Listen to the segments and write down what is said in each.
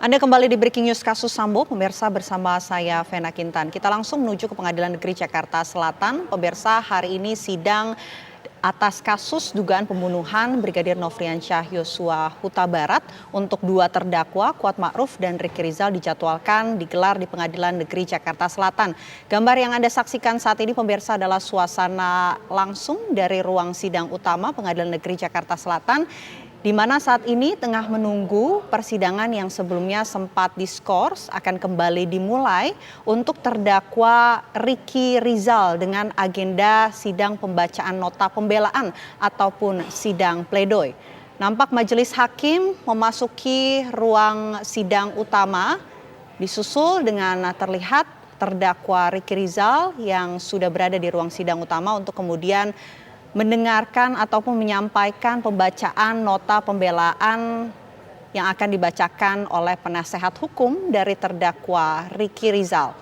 Anda kembali di Breaking News kasus Sambo, pemirsa, bersama saya Vena Kintan. Kita langsung menuju ke Pengadilan Negeri Jakarta Selatan. Pemirsa, hari ini sidang atas kasus dugaan pembunuhan Brigadir Nofriansyah Yosua Huta Barat untuk dua terdakwa Kuat Ma'ruf dan Ricky Rizal dijadwalkan digelar di Pengadilan Negeri Jakarta Selatan. Gambar yang Anda saksikan saat ini, pemirsa, adalah suasana langsung dari ruang sidang utama Pengadilan Negeri Jakarta Selatan, di mana saat ini tengah menunggu persidangan yang sebelumnya sempat diskors akan kembali dimulai untuk terdakwa Ricky Rizal dengan agenda sidang pembacaan nota pembelaan ataupun sidang pledoi. Nampak majelis hakim memasuki ruang sidang utama, disusul dengan terlihat terdakwa Ricky Rizal yang sudah berada di ruang sidang utama untuk kemudian mendengarkan ataupun menyampaikan pembacaan nota pembelaan yang akan dibacakan oleh penasehat hukum dari terdakwa Ricky Rizal.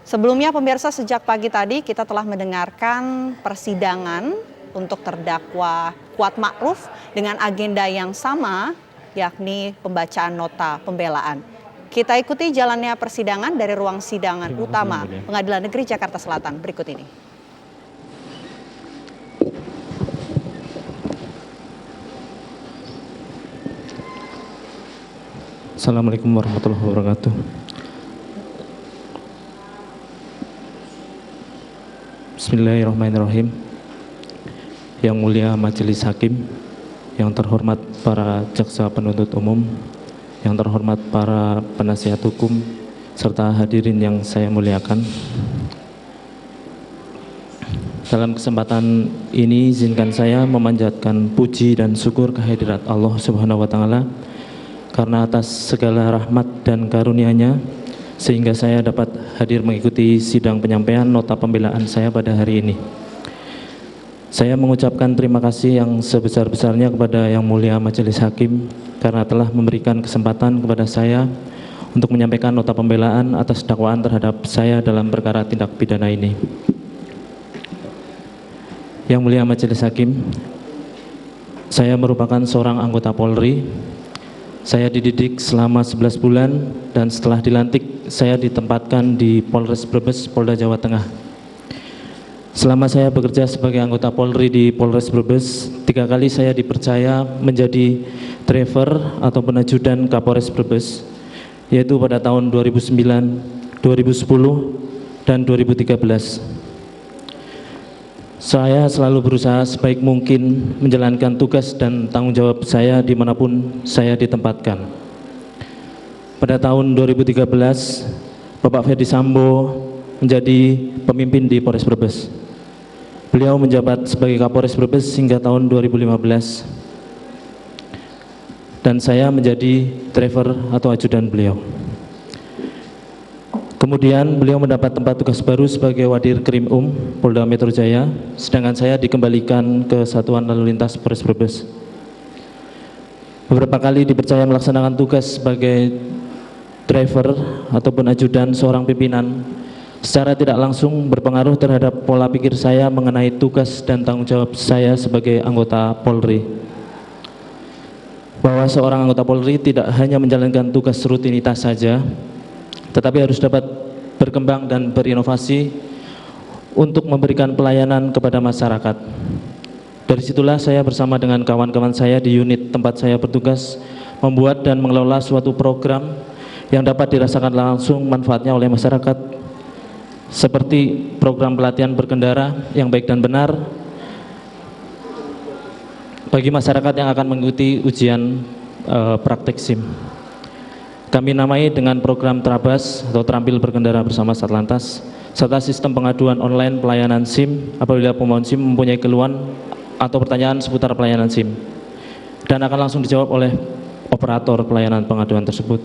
Sebelumnya, pemirsa, sejak pagi tadi kita telah mendengarkan persidangan untuk terdakwa Kuat Ma'ruf dengan agenda yang sama, yakni pembacaan nota pembelaan. Kita ikuti jalannya persidangan dari ruang sidangan utama Pengadilan Negeri Jakarta Selatan berikut ini. Assalamualaikum warahmatullahi wabarakatuh. Bismillahirrahmanirrahim. Yang mulia majelis hakim, yang terhormat para jaksa penuntut umum, yang terhormat para penasihat hukum, serta hadirin yang saya muliakan. Dalam kesempatan ini izinkan saya memanjatkan puji dan syukur kehadirat Allah Subhanahu wa taala karena atas segala rahmat dan karunia-Nya sehingga saya dapat hadir mengikuti sidang penyampaian nota pembelaan saya pada hari ini. Saya mengucapkan terima kasih yang sebesar-besarnya kepada Yang Mulia Majelis Hakim karena telah memberikan kesempatan kepada saya untuk menyampaikan nota pembelaan atas dakwaan terhadap saya dalam perkara tindak pidana ini. Yang Mulia Majelis Hakim, saya merupakan seorang anggota Polri. Saya dididik selama 11 bulan dan setelah dilantik saya ditempatkan di Polres Brebes, Polda Jawa Tengah. Selama saya bekerja sebagai anggota Polri di Polres Brebes, 3 kali saya dipercaya menjadi driver atau penajudan Kapolres Brebes, yaitu pada tahun 2009, 2010, dan 2013. Saya selalu berusaha sebaik mungkin menjalankan tugas dan tanggung jawab saya dimanapun saya ditempatkan. Pada tahun 2013, Bapak Ferdi Sambo menjadi pemimpin di Polres Brebes. Beliau menjabat sebagai Kapolres Brebes hingga tahun 2015. Dan saya menjadi driver atau ajudan beliau. Kemudian beliau mendapat tempat tugas baru sebagai Wadir Krim Polda Metro Jaya, sedangkan saya dikembalikan ke Satuan Lalu Lintas Polres Brebes. Beberapa kali dipercaya melaksanakan tugas sebagai driver ataupun ajudan seorang pimpinan, secara tidak langsung berpengaruh terhadap pola pikir saya mengenai tugas dan tanggung jawab saya sebagai anggota Polri. Bahwa seorang anggota Polri tidak hanya menjalankan tugas rutinitas saja, tetapi harus dapat berkembang dan berinovasi untuk memberikan pelayanan kepada masyarakat. Dari situlah saya bersama dengan kawan-kawan saya di unit tempat saya bertugas membuat dan mengelola suatu program yang dapat dirasakan langsung manfaatnya oleh masyarakat, seperti program pelatihan berkendara yang baik dan benar bagi masyarakat yang akan mengikuti ujian praktek SIM. Kami namai dengan program Trabas atau Terampil Berkendara Bersama Satlantas, serta sistem pengaduan online pelayanan SIM apabila pemohon SIM mempunyai keluhan atau pertanyaan seputar pelayanan SIM, dan akan langsung dijawab oleh operator pelayanan pengaduan tersebut.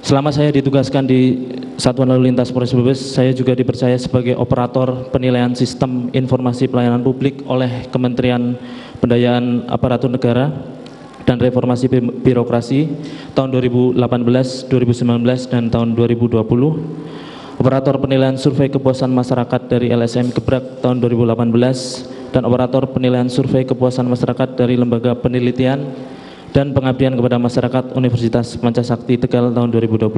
Selama saya ditugaskan di Satuan Lalu Lintas Polres Brebes, saya juga dipercaya sebagai operator penilaian sistem informasi pelayanan publik oleh Kementerian Pendayaan Aparatur Negara dan Reformasi Birokrasi tahun 2018, 2019, dan tahun 2020. Operator penilaian survei kepuasan masyarakat dari LSM Gebrak tahun 2018, dan operator penilaian survei kepuasan masyarakat dari Lembaga Penelitian dan pengabdian kepada masyarakat Universitas Pancasakti Tegal tahun 2020.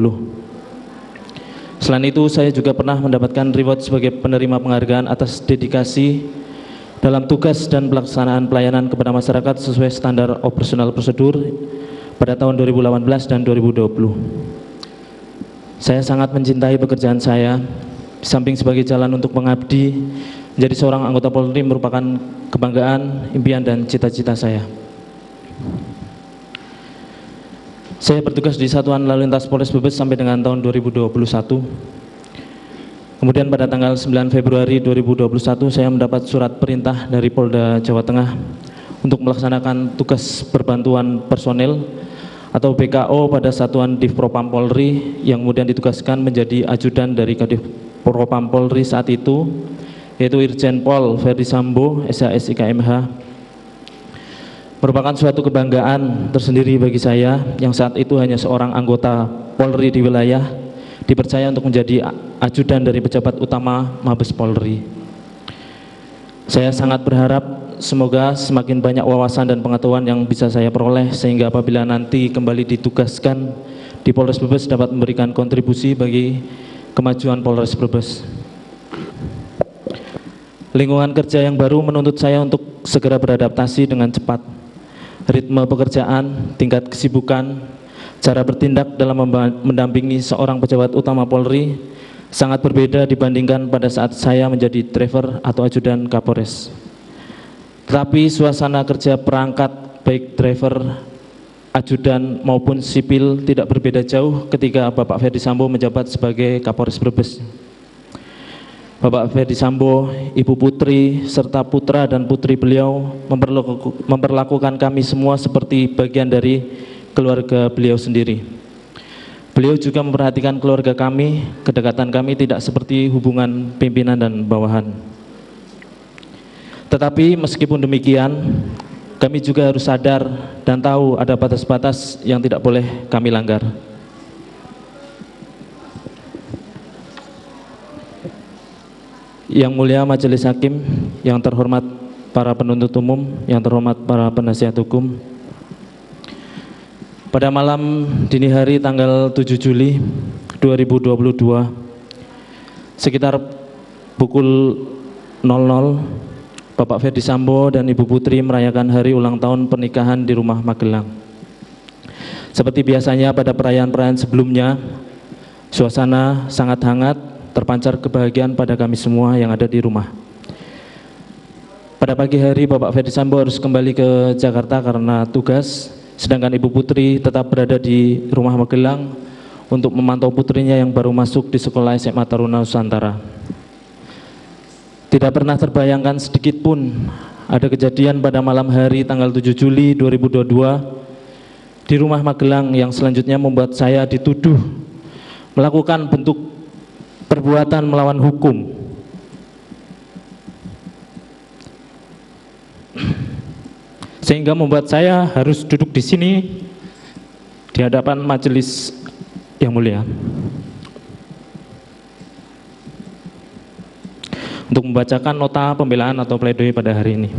Selain itu, saya juga pernah mendapatkan reward sebagai penerima penghargaan atas dedikasi dalam tugas dan pelaksanaan pelayanan kepada masyarakat sesuai standar operasional prosedur pada tahun 2018 dan 2020. Saya sangat mencintai pekerjaan saya, di samping sebagai jalan untuk mengabdi, menjadi seorang anggota Polri merupakan kebanggaan, impian, dan cita-cita saya. Saya bertugas di Satuan Lalu Lintas Polres Brebes sampai dengan tahun 2021. Kemudian pada tanggal 9 Februari 2021 saya mendapat surat perintah dari Polda Jawa Tengah untuk melaksanakan tugas berbantuan personel atau BKO pada Satuan Divpropam Polri yang kemudian ditugaskan menjadi ajudan dari Kadif Propam Polri saat itu, yaitu Irjen Pol Verdi Sambo, SHS IKMH. Merupakan suatu kebanggaan tersendiri bagi saya yang saat itu hanya seorang anggota Polri di wilayah, dipercaya untuk menjadi ajudan dari pejabat utama Mabes Polri. Saya sangat berharap semoga semakin banyak wawasan dan pengetahuan yang bisa saya peroleh sehingga apabila nanti kembali ditugaskan di Polres Brebes dapat memberikan kontribusi bagi kemajuan Polres Brebes. Lingkungan kerja yang baru menuntut saya untuk segera beradaptasi dengan cepat. Ritme pekerjaan, tingkat kesibukan, cara bertindak dalam mendampingi seorang pejabat utama Polri sangat berbeda dibandingkan pada saat saya menjadi driver atau ajudan Kapolres. Tetapi suasana kerja perangkat baik driver, ajudan maupun sipil tidak berbeda jauh ketika Bapak Verdi Sambo menjabat sebagai Kapolres Brebes. Bapak Verdi Sambo, Ibu Putri, serta putra dan putri beliau memperlakukan kami semua seperti bagian dari keluarga beliau sendiri. Beliau juga memperhatikan keluarga kami, kedekatan kami tidak seperti hubungan pimpinan dan bawahan. Tetapi meskipun demikian, kami juga harus sadar dan tahu ada batas-batas yang tidak boleh kami langgar. Yang mulia Majelis Hakim, yang terhormat para penuntut umum, yang terhormat para penasihat hukum. Pada malam dini hari tanggal 7 Juli 2022, sekitar pukul 00, Bapak Verdi Sambo dan Ibu Putri merayakan hari ulang tahun pernikahan di rumah Magelang. Seperti biasanya pada perayaan-perayaan sebelumnya, suasana sangat hangat, terpancar kebahagiaan pada kami semua yang ada di rumah. Pada pagi hari Bapak Verdi Sambo harus kembali ke Jakarta karena tugas, sedangkan Ibu Putri tetap berada di rumah Magelang untuk memantau putrinya yang baru masuk di sekolah SMA Taruna Nusantara. Tidak pernah terbayangkan sedikit pun ada kejadian pada malam hari tanggal 7 Juli 2022 di rumah Magelang yang selanjutnya membuat saya dituduh melakukan bentuk perbuatan melawan hukum. Sehingga membuat saya harus duduk di sini di hadapan majelis yang mulia untuk membacakan nota pembelaan atau pledoi pada hari ini.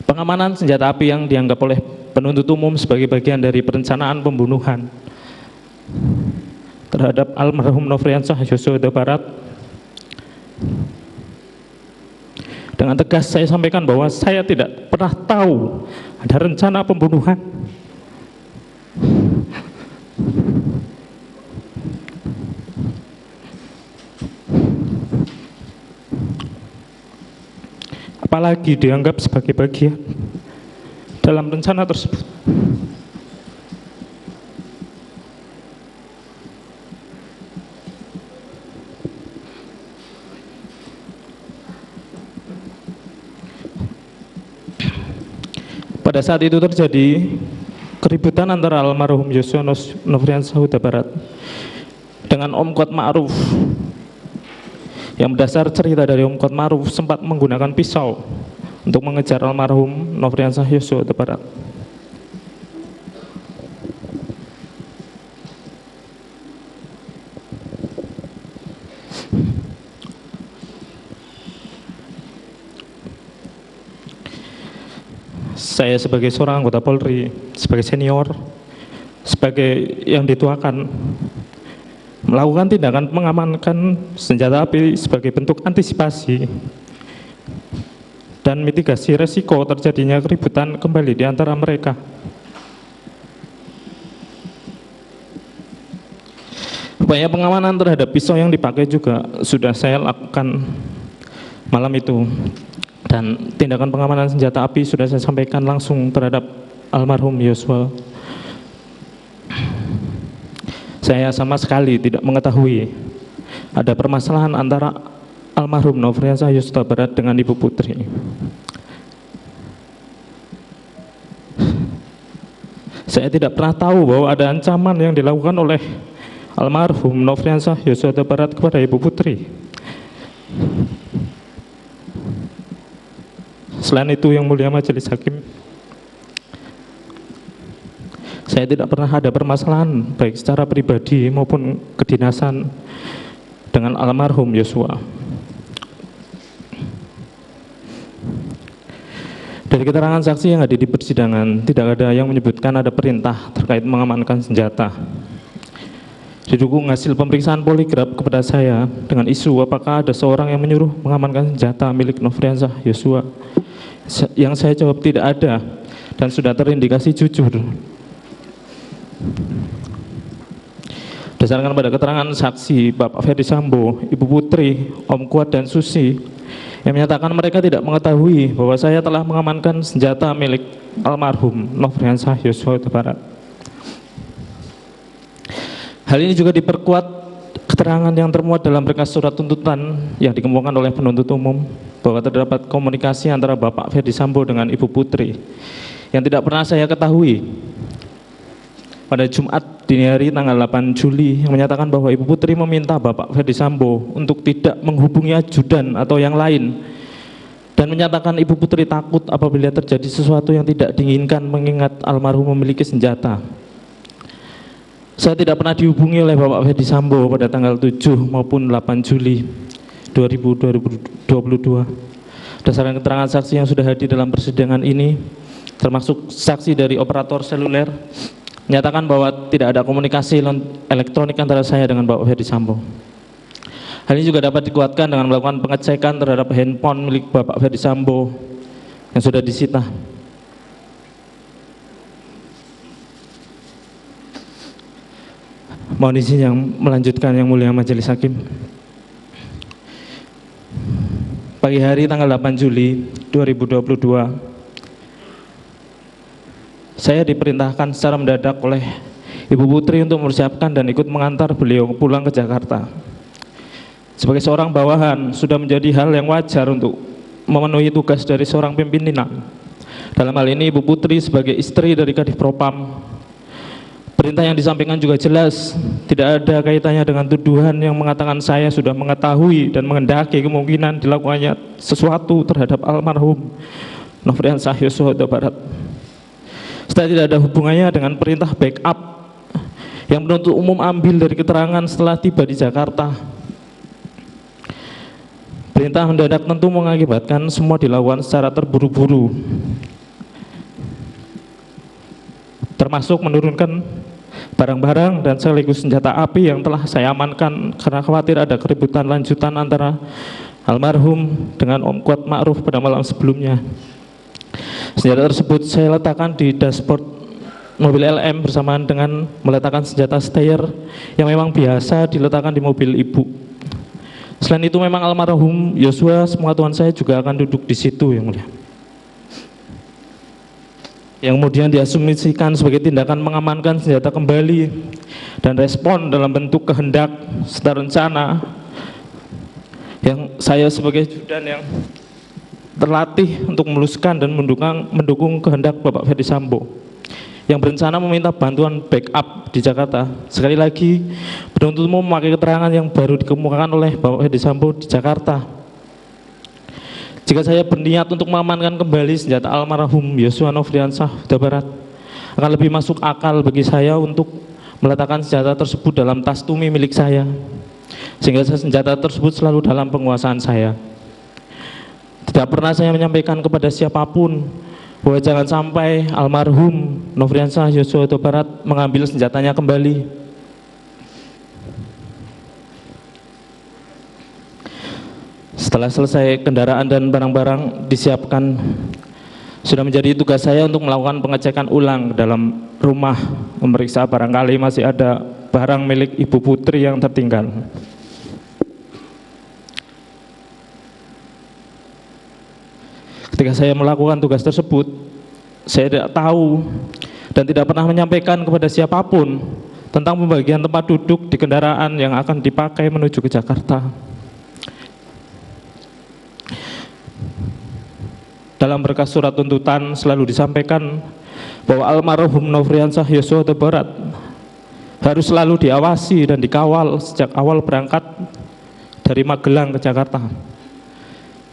Pengamanan senjata api yang dianggap oleh penuntut umum sebagai bagian dari perencanaan pembunuhan terhadap almarhum Nofriansah Yosua Huta Barat. Dengan tegas saya sampaikan bahwa saya tidak pernah tahu ada rencana pembunuhan. Apalagi dianggap sebagai bagian dalam rencana tersebut. Pada saat itu terjadi keributan antara almarhum Yosua Nofriansah Huta Barat dengan Om Kuat Ma'ruf. Yang berdasar cerita dari Om Kuat Ma'ruf sempat menggunakan pisau untuk mengejar almarhum Nofriansah Yosua Huta Barat. saya sebagai seorang anggota Polri, sebagai senior, sebagai yang dituakan, melakukan tindakan mengamankan senjata api sebagai bentuk antisipasi dan mitigasi resiko terjadinya keributan kembali di antara mereka. Upaya pengamanan terhadap pisau yang dipakai juga sudah saya lakukan malam itu, dan tindakan pengamanan senjata api sudah saya sampaikan langsung terhadap almarhum Yosua. Saya sama sekali tidak mengetahui ada permasalahan antara almarhum Nofriansah Yosua Barat dengan Ibu Putri. Saya tidak pernah tahu bahwa ada ancaman yang dilakukan oleh almarhum Nofriansah Yosua Barat kepada Ibu Putri. Selain itu, yang mulia majelis hakim, saya tidak pernah ada permasalahan baik secara pribadi maupun kedinasan dengan almarhum Yosua. Dari keterangan saksi yang hadir di persidangan, tidak ada yang menyebutkan ada perintah terkait mengamankan senjata. Didukung hasil pemeriksaan poligraf kepada saya dengan isu apakah ada seorang yang menyuruh mengamankan senjata milik Nofriansah Yosua. Yang saya jawab tidak ada dan sudah terindikasi jujur. Berdasarkan pada keterangan saksi Bapak Ferdi Sambo, Ibu Putri, Om Kuat dan Susi yang menyatakan mereka tidak mengetahui bahwa saya telah mengamankan senjata milik almarhum Nofriansah Yosua Barat. Hal ini juga diperkuat keterangan yang termuat dalam berkas surat tuntutan yang dikemukakan oleh penuntut umum bahwa terdapat komunikasi antara Bapak Ferdi Sambo dengan Ibu Putri yang tidak pernah saya ketahui pada Jumat dini hari tanggal 8 Juli yang menyatakan bahwa Ibu Putri meminta Bapak Ferdi Sambo untuk tidak menghubungi ajudan atau yang lain dan menyatakan Ibu Putri takut apabila terjadi sesuatu yang tidak diinginkan mengingat almarhum memiliki senjata. Saya tidak pernah dihubungi oleh Bapak Ferdi Sambo pada tanggal 7 maupun 8 Juli 2022. Berdasarkan keterangan saksi yang sudah hadir dalam persidangan ini, termasuk saksi dari operator seluler, menyatakan bahwa tidak ada komunikasi elektronik antara saya dengan Bapak Ferdi Sambo. Hal ini juga dapat dikuatkan dengan melakukan pengecekan terhadap handphone milik Bapak Ferdi Sambo yang sudah disita. Mohon izin yang melanjutkan yang mulia majelis hakim. Pagi hari tanggal 8 Juli 2022, saya diperintahkan secara mendadak oleh Ibu Putri untuk mempersiapkan dan ikut mengantar beliau pulang ke Jakarta. Sebagai seorang bawahan, sudah menjadi hal yang wajar untuk memenuhi tugas dari seorang pimpinan. Dalam hal ini Ibu Putri sebagai istri dari Kadif Propam, perintah yang disampaikan juga jelas, tidak ada kaitannya dengan tuduhan yang mengatakan saya sudah mengetahui dan menghendaki kemungkinan dilakukannya sesuatu terhadap almarhum Nofriansah Yosua Barat. Setelah tidak ada hubungannya dengan perintah backup yang penuntut umum ambil dari keterangan setelah tiba di Jakarta. Perintah mendadak tentu mengakibatkan semua dilakukan secara terburu-buru, termasuk menurunkan barang-barang dan sekaligus senjata api yang telah saya amankan karena khawatir ada keributan lanjutan antara almarhum dengan Om Kuat Ma'ruf pada malam sebelumnya. Senjata tersebut saya letakkan di dashboard mobil LM bersamaan dengan meletakkan senjata steyr yang memang biasa diletakkan di mobil ibu. Selain itu memang almarhum Yosua, sepengetahuan saya, juga akan duduk di situ yang mulia, yang kemudian diasumsikan sebagai tindakan mengamankan senjata kembali dan respon dalam bentuk kehendak serta rencana yang saya sebagai judan yang terlatih untuk meluluskan dan mendukung kehendak Bapak Ferdi Sambo yang berencana meminta bantuan backup di Jakarta. Sekali lagi, penuntut umum memakai keterangan yang baru dikemukakan oleh Bapak Ferdi Sambo di Jakarta. Jika saya berniat untuk mengamankan kembali senjata almarhum Yosua Nofriansah Barat, akan lebih masuk akal bagi saya untuk meletakkan senjata tersebut dalam tas tumi milik saya, sehingga senjata tersebut selalu dalam penguasaan saya. Tidak pernah saya menyampaikan kepada siapapun bahwa jangan sampai almarhum Nofriansah Yosua Huta Barat mengambil senjatanya kembali. Setelah selesai kendaraan dan barang-barang disiapkan, sudah menjadi tugas saya untuk melakukan pengecekan ulang dalam rumah, memeriksa barangkali masih ada barang milik Ibu Putri yang tertinggal. Ketika saya melakukan tugas tersebut, saya tidak tahu dan tidak pernah menyampaikan kepada siapapun tentang pembagian tempat duduk di kendaraan yang akan dipakai menuju ke Jakarta. Dalam berkas surat tuntutan selalu disampaikan bahwa almarhum Nofriansah Yosua Huta Barat harus selalu diawasi dan dikawal sejak awal berangkat dari Magelang ke Jakarta,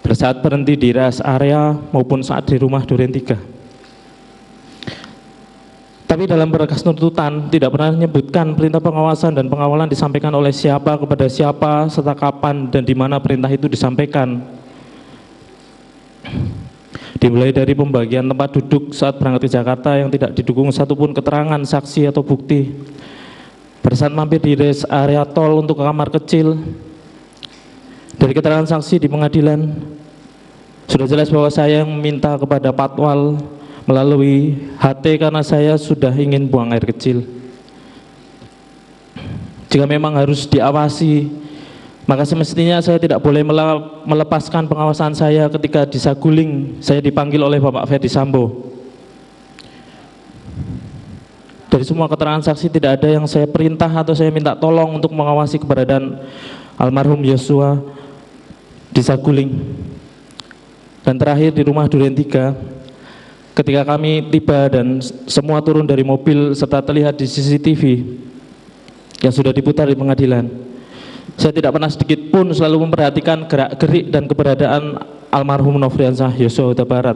pada saat berhenti di rest area maupun saat di rumah Duren 3. Tapi dalam berkas tuntutan tidak pernah menyebutkan perintah pengawasan dan pengawalan disampaikan oleh siapa kepada siapa, serta kapan dan di mana perintah itu disampaikan. Dimulai dari pembagian tempat duduk saat berangkat ke Jakarta yang tidak didukung satupun keterangan saksi atau bukti. Pada saat mampir di rest area tol untuk ke kamar kecil, dari keterangan saksi di pengadilan sudah jelas bahwa saya yang meminta kepada Patwal melalui HT karena saya sudah ingin buang air kecil. Jika memang harus diawasi, maka semestinya saya tidak boleh melepaskan pengawasan saya ketika di Saguling saya dipanggil oleh Bapak Ferdi Sambo. Dari semua keterangan saksi tidak ada yang saya perintah atau saya minta tolong untuk mengawasi keberadaan almarhum Yosua di Saguling. Dan terakhir di rumah Duren 3, ketika kami tiba dan semua turun dari mobil serta terlihat di CCTV yang sudah diputar di pengadilan, saya tidak pernah sedikit pun selalu memperhatikan gerak-gerik dan keberadaan almarhum Nofriansah Yosua Huta Barat.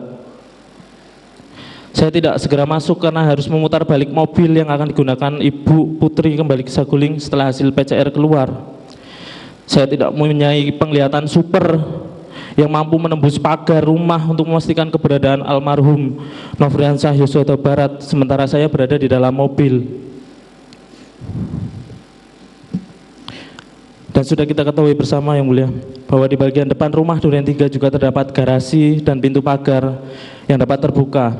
Saya tidak segera masuk karena harus memutar balik mobil yang akan digunakan Ibu Putri kembali ke Saguling setelah hasil PCR keluar. Saya tidak mempunyai penglihatan super yang mampu menembus pagar rumah untuk memastikan keberadaan almarhum Nofriansah Yosua Huta Barat sementara saya berada di dalam mobil. Dan sudah kita ketahui bersama yang mulia bahwa di bagian depan rumah Duren 3 juga terdapat garasi dan pintu pagar yang dapat terbuka.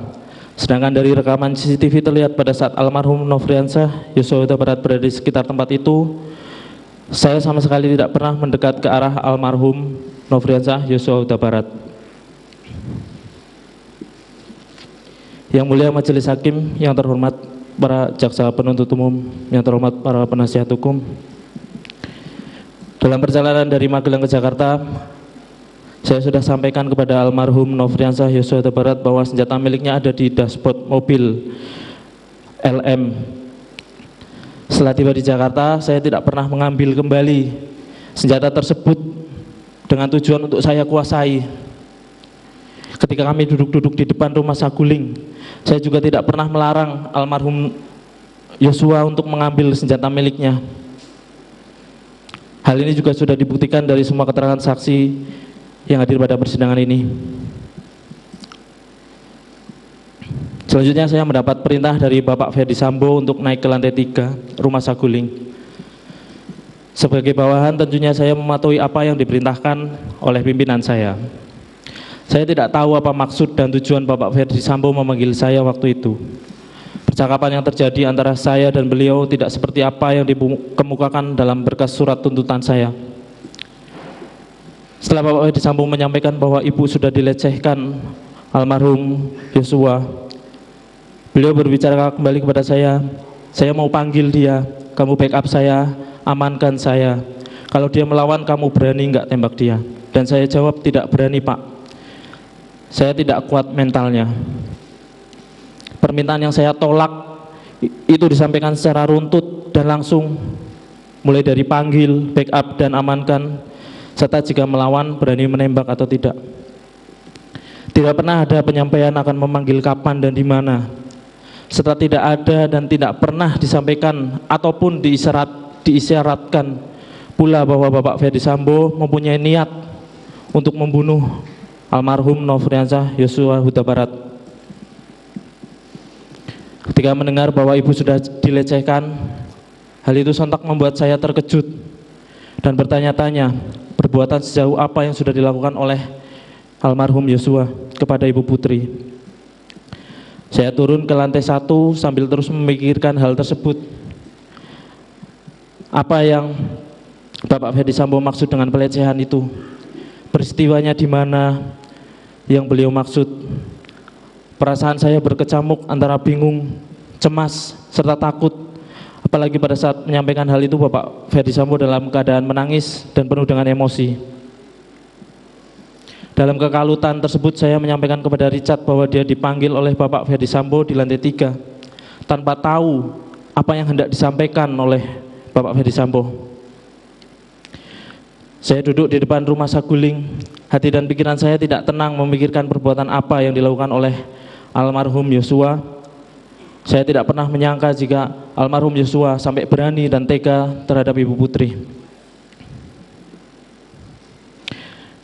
Sedangkan dari rekaman CCTV terlihat pada saat almarhum Nofriansah Yosua Huta Barat berada di sekitar tempat itu, saya sama sekali tidak pernah mendekat ke arah almarhum Nofriansah Yosua Huta Barat. Yang mulia Majelis Hakim, yang terhormat para jaksa penuntut umum, yang terhormat para penasihat hukum. Dalam perjalanan dari Magelang ke Jakarta, saya sudah sampaikan kepada almarhum Nofriansah Yosua Huta Barat bahwa senjata miliknya ada di dashboard mobil LM. Setelah tiba di Jakarta, saya tidak pernah mengambil kembali senjata tersebut dengan tujuan untuk saya kuasai. Ketika kami duduk-duduk di depan rumah Saguling, saya juga tidak pernah melarang almarhum Yosua untuk mengambil senjata miliknya. Hal ini juga sudah dibuktikan dari semua keterangan saksi yang hadir pada persidangan ini. Selanjutnya saya mendapat perintah dari Bapak Ferdi Sambo untuk naik ke lantai 3 rumah Saguling. Sebagai bawahan tentunya saya mematuhi apa yang diperintahkan oleh pimpinan saya. Saya tidak tahu apa maksud dan tujuan Bapak Ferdi Sambo memanggil saya waktu itu. Percakapan yang terjadi antara saya dan beliau tidak seperti apa yang dikemukakan dalam berkas surat tuntutan saya. Setelah Bapak Ferdi Sambo menyampaikan bahwa ibu sudah dilecehkan almarhum Yosua, beliau berbicara kembali kepada saya mau panggil dia, kamu backup saya, amankan saya. Kalau dia melawan kamu berani nggak tembak dia? Dan saya jawab tidak berani Pak, saya tidak kuat mentalnya. Permintaan yang saya tolak itu disampaikan secara runtut dan langsung, mulai dari panggil, backup dan amankan, serta jika melawan berani menembak atau tidak. Tidak pernah ada penyampaian akan memanggil kapan dan di mana, serta tidak ada dan tidak pernah disampaikan ataupun diisyaratkan pula bahwa Bapak Ferdi Sambo mempunyai niat untuk membunuh almarhum Nofriansah Yosua Huta Barat. Ketika mendengar bahwa ibu sudah dilecehkan, hal itu sontak membuat saya terkejut dan bertanya-tanya perbuatan sejauh apa yang sudah dilakukan oleh almarhum Yosua kepada ibu putri. Saya turun ke lantai 1 sambil terus memikirkan hal tersebut. Apa yang Bapak Ferdi Sambo maksud dengan pelecehan itu? Peristiwanya di mana yang beliau maksud? Perasaan saya berkecamuk antara bingung, cemas, serta takut. Apalagi pada saat menyampaikan hal itu Bapak Ferdi Sambo dalam keadaan menangis dan penuh dengan emosi. Dalam kekalutan tersebut saya menyampaikan kepada Richard bahwa dia dipanggil oleh Bapak Ferdi Sambo di lantai 3 tanpa tahu apa yang hendak disampaikan oleh Bapak Ferdi Sambo. Saya duduk di depan rumah saguling, hati dan pikiran saya tidak tenang memikirkan perbuatan apa yang dilakukan oleh almarhum Yosua. Saya tidak pernah menyangka jika almarhum Yosua sampai berani dan tega terhadap ibu putri.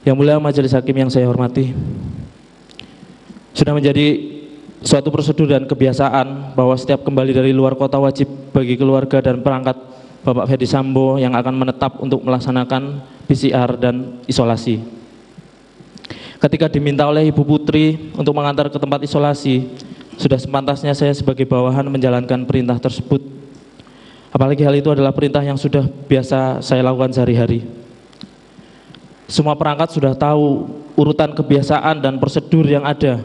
Yang mulia majelis hakim yang saya hormati, sudah menjadi suatu prosedur dan kebiasaan bahwa setiap kembali dari luar kota wajib bagi keluarga dan perangkat Bapak Ferdi Sambo yang akan menetap untuk melaksanakan PCR dan isolasi. Ketika diminta oleh ibu putri untuk mengantar ke tempat isolasi, sudah sepantasnya saya sebagai bawahan menjalankan perintah tersebut. Apalagi hal itu adalah perintah yang sudah biasa saya lakukan sehari-hari. Semua perangkat sudah tahu urutan kebiasaan dan prosedur yang ada.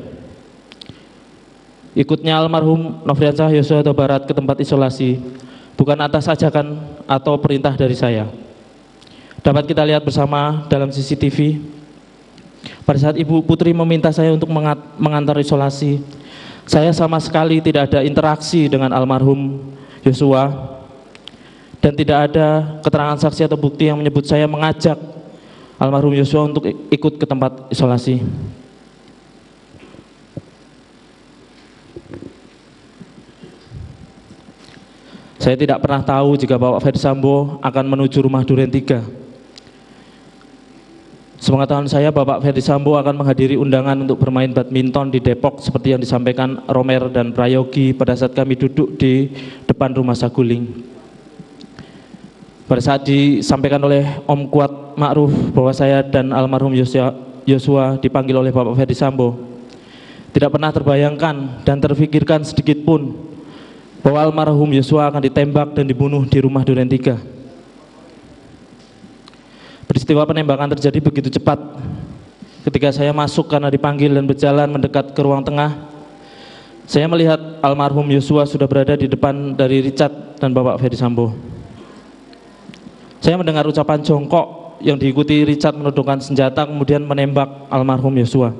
Ikutnya almarhum Nofriansah Yosua Huta Barat ke tempat isolasi bukan atas ajakan atau perintah dari saya. Dapat kita lihat bersama dalam CCTV, pada saat ibu putri meminta saya untuk mengantar isolasi, saya sama sekali tidak ada interaksi dengan almarhum Yosua dan tidak ada keterangan saksi atau bukti yang menyebut saya mengajak almarhum Yosua untuk ikut ke tempat isolasi. Saya tidak pernah tahu jika Bapak Ferdi Sambo akan menuju rumah Duren 3. Sepengetahuan saya, Bapak Ferdi Sambo akan menghadiri undangan untuk bermain badminton di Depok seperti yang disampaikan Romer dan Prayogi pada saat kami duduk di depan rumah saguling. Pada saat disampaikan oleh Om Kuat Ma'ruf bahwa saya dan almarhum Yosua dipanggil oleh Bapak Ferdi Sambo, tidak pernah terbayangkan dan terfikirkan sedikit pun bahwa almarhum Yosua akan ditembak dan dibunuh di rumah Duren 3. Peristiwa penembakan terjadi begitu cepat. Ketika saya masuk karena dipanggil dan berjalan mendekat ke ruang tengah, saya melihat almarhum Yosua sudah berada di depan dari Richard dan Bapak Ferdi Sambo. Saya mendengar ucapan jongkok yang diikuti Richard menodongkan senjata kemudian menembak almarhum Yosua.